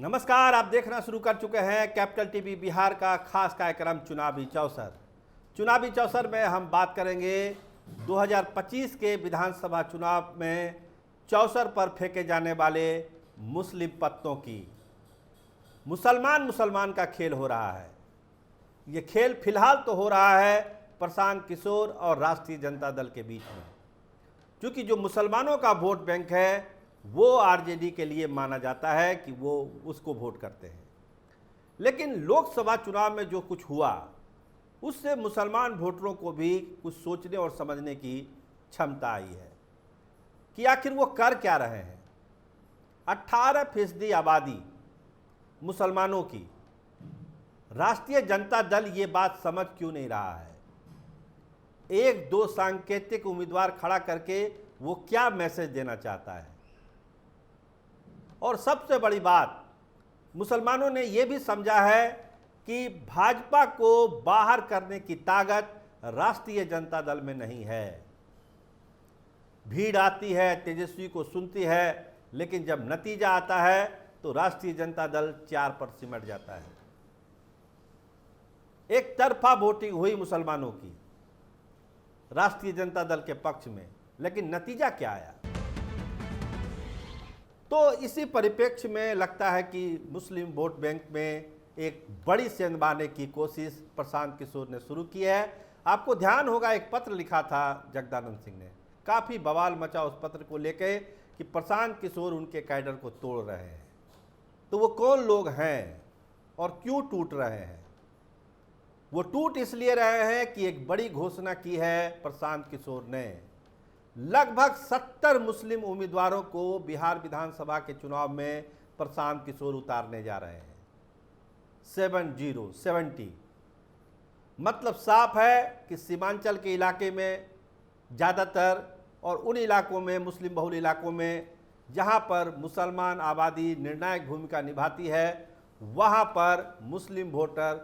नमस्कार, आप देखना शुरू कर चुके हैं कैपिटल टीवी बिहार का खास कार्यक्रम चुनावी चौसर। चुनावी चौसर में हम बात करेंगे 2025 के विधानसभा चुनाव में चौसर पर फेंके जाने वाले मुस्लिम पत्तों की। मुसलमान का खेल हो रहा है। ये खेल फिलहाल तो हो रहा है प्रशांत किशोर और राष्ट्रीय जनता दल के बीच में, क्योंकि जो मुसलमानों का वोट बैंक है वो आरजेडी के लिए माना जाता है कि वो उसको वोट करते हैं। लेकिन लोकसभा चुनाव में जो कुछ हुआ उससे मुसलमान वोटरों को भी कुछ सोचने और समझने की क्षमता आई है कि आखिर वो कर क्या रहे हैं। 18% आबादी मुसलमानों की, राष्ट्रीय जनता दल ये बात समझ क्यों नहीं रहा है? एक दो सांकेतिक उम्मीदवार खड़ा करके वो क्या मैसेज देना चाहता है? और सबसे बड़ी बात, मुसलमानों ने यह भी समझा है कि भाजपा को बाहर करने की ताकत राष्ट्रीय जनता दल में नहीं है। भीड़ आती है, तेजस्वी को सुनती है, लेकिन जब नतीजा आता है तो राष्ट्रीय जनता दल 4 पर सिमट जाता है। एक तरफा वोटिंग हुई मुसलमानों की राष्ट्रीय जनता दल के पक्ष में, लेकिन नतीजा क्या आया? तो इसी परिप्रेक्ष्य में लगता है कि मुस्लिम वोट बैंक में एक बड़ी सेंध मारने की कोशिश प्रशांत किशोर ने शुरू की है। आपको ध्यान होगा, एक पत्र लिखा था जगदानंद सिंह ने, काफ़ी बवाल मचा उस पत्र को लेके कि प्रशांत किशोर उनके कैडर को तोड़ रहे हैं। तो वो कौन लोग हैं और क्यों टूट रहे हैं? वो टूट इसलिए रहे हैं कि एक बड़ी घोषणा की है प्रशांत किशोर ने। लगभग 70 मुस्लिम उम्मीदवारों को बिहार विधानसभा के चुनाव में प्रशांत किशोर उतारने जा रहे हैं। 70 मतलब साफ है कि सीमांचल के इलाके में ज़्यादातर और उन इलाकों में, मुस्लिम बहुल इलाकों में जहां पर मुसलमान आबादी निर्णायक भूमिका निभाती है, वहां पर मुस्लिम वोटर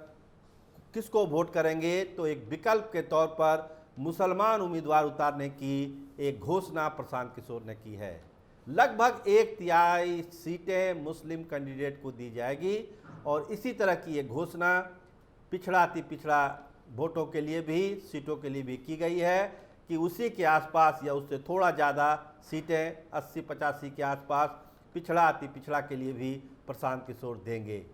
किसको वोट करेंगे? तो एक विकल्प के तौर पर मुसलमान उम्मीदवार उतारने की एक घोषणा प्रशांत किशोर ने की है। लगभग 1/3 सीटें मुस्लिम कैंडिडेट को दी जाएगी और इसी तरह की एक घोषणा पिछड़ा अति पिछड़ा वोटों के लिए भी, सीटों के लिए भी की गई है कि उसी के आसपास या उससे थोड़ा ज़्यादा सीटें 80-85 के आसपास पिछड़ा अति पिछड़ा के लिए भी प्रशांत किशोर देंगे।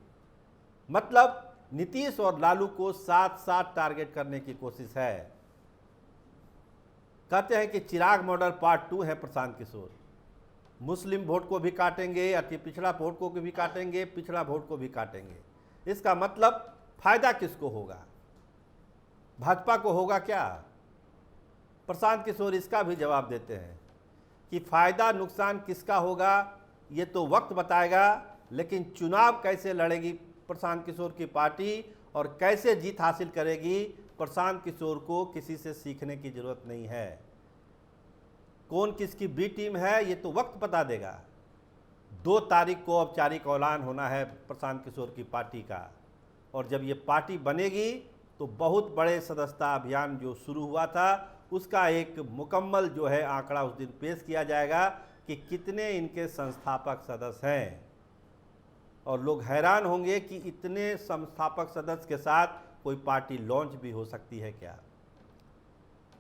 मतलब नीतीश और लालू को साथ टारगेट करने की कोशिश है। कहते हैं कि चिराग मॉडल पार्ट 2 है प्रशांत किशोर। मुस्लिम वोट को भी काटेंगे, अति पिछड़ा वोट को भी काटेंगे, पिछड़ा वोट को भी काटेंगे। इसका मतलब फायदा किसको होगा? भाजपा को होगा क्या? प्रशांत किशोर इसका भी जवाब देते हैं कि फायदा नुकसान किसका होगा ये तो वक्त बताएगा, लेकिन चुनाव कैसे लड़ेगी प्रशांत किशोर की पार्टी और कैसे जीत हासिल करेगी, प्रशांत किशोर को किसी से सीखने की जरूरत नहीं है। कौन किसकी बी टीम है ये तो वक्त बता देगा। 2 तारीख को औपचारिक ऐलान होना है प्रशांत किशोर की पार्टी का, और जब ये पार्टी बनेगी तो बहुत बड़े सदस्यता अभियान जो शुरू हुआ था उसका एक मुकम्मल जो है आंकड़ा उस दिन पेश किया जाएगा कि कितने इनके संस्थापक सदस्य हैं। और लोग हैरान होंगे कि इतने संस्थापक सदस्य के साथ कोई पार्टी लॉन्च भी हो सकती है क्या?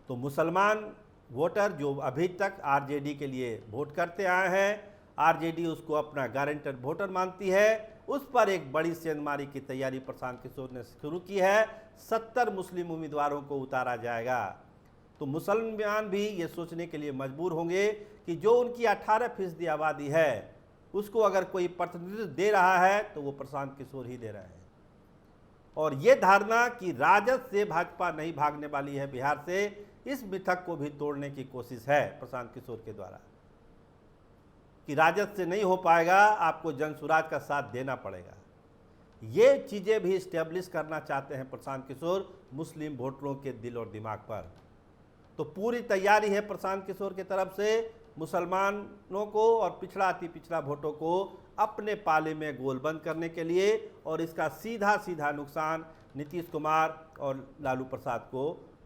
तो मुसलमान वोटर जो अभी तक आरजेडी के लिए वोट करते आए हैं, आरजेडी उसको अपना गारंटर वोटर मानती है, उस पर एक बड़ी सेंधमारी की तैयारी प्रशांत किशोर ने शुरू की है। 70 मुस्लिम उम्मीदवारों को उतारा जाएगा। तो मुसलमान भी ये सोचने के लिए मजबूर होंगे कि जो उनकी 18% आबादी है उसको अगर कोई प्रतिनिधित्व दे रहा है तो वो प्रशांत किशोर ही दे रहे हैं। और ये धारणा कि राजद से भाजपा नहीं भागने वाली है बिहार से, इस मिथक को भी तोड़ने की कोशिश है प्रशांत किशोर के द्वारा कि राजद से नहीं हो पाएगा, आपको जनसुराज का साथ देना पड़ेगा। ये चीज़ें भी इस्टेब्लिश करना चाहते हैं प्रशांत किशोर मुस्लिम वोटरों के दिल और दिमाग पर। तो पूरी तैयारी है प्रशांत किशोर की तरफ से मुसलमानों को और पिछड़ा अति पिछड़ा वोटों को अपने पाले में गोलबंद करने के लिए, और इसका सीधा नुकसान नीतीश कुमार और लालू प्रसाद को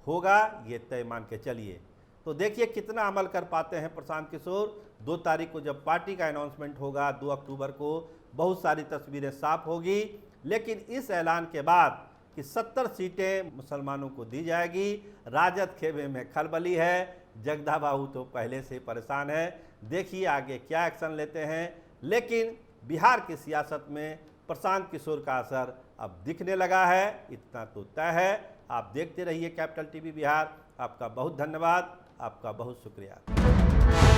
होगा, ये तय मान के चलिए। तो देखिए कितना अमल कर पाते हैं प्रशांत किशोर। 2 तारीख को जब पार्टी का अनाउंसमेंट होगा, 2 अक्टूबर को बहुत सारी तस्वीरें साफ होगी। लेकिन इस ऐलान के बाद कि 70 सीटें मुसलमानों को दी जाएगी, राजद खेमे में खलबली है। जगदा बाबू तो पहले से परेशान है, देखिए आगे क्या एक्शन लेते हैं। लेकिन बिहार की सियासत में प्रशांत किशोर का असर अब दिखने लगा है, इतना तो तय है। आप देखते रहिए कैपिटल टीवी बिहार। आपका बहुत धन्यवाद, आपका बहुत शुक्रिया।